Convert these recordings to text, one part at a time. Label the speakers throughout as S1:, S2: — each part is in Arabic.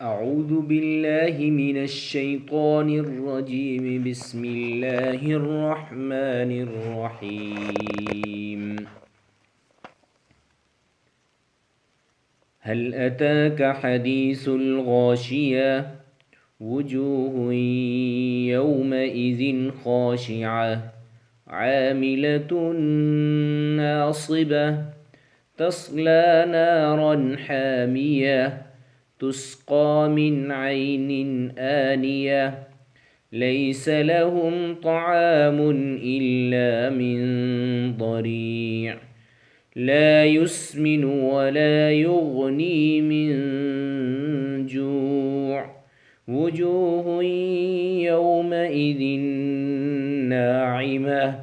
S1: أعوذ بالله من الشيطان الرجيم. بسم الله الرحمن الرحيم. هل أتاك حديث الغاشية؟ وجوه يومئذ خاشعة عاملة ناصبة تصلى نارا حامية تسقى من عين آنية ليس لهم طعام إلا من ضريع لا يسمن ولا يغني من جوع وجوه يومئذ ناعمة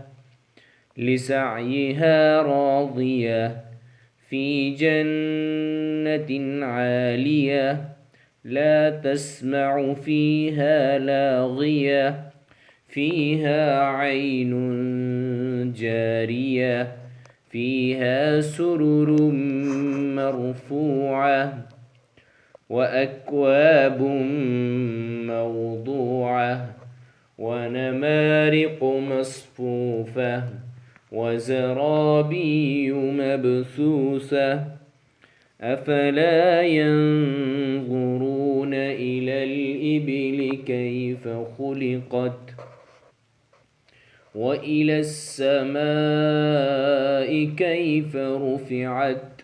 S1: لسعيها راضية في جنة عالية لا تسمع فيها لاغية فيها عين جارية فيها سرر مرفوعة وأكواب موضوعة ونمارق مصفوفة وزرابي مبثوثة أفلا ينظرون إلى الإبل كيف خلقت وإلى السماء كيف رفعت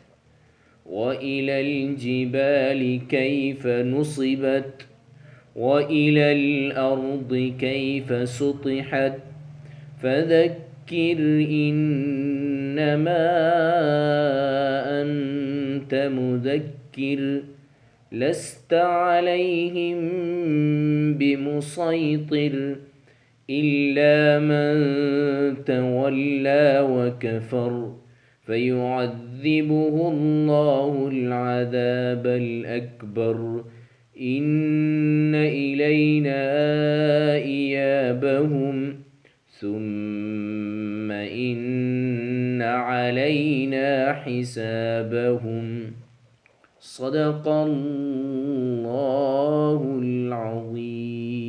S1: وإلى الجبال كيف نصبت وإلى الأرض كيف سطحت فذكر إنما أنت مذكر لست عليهم بمسيطر إلا من تولى وكفر فيعذبه الله العذاب الأكبر إن إلينا إيابهم ثم إن علينا حسابهم صدق الله العظيم.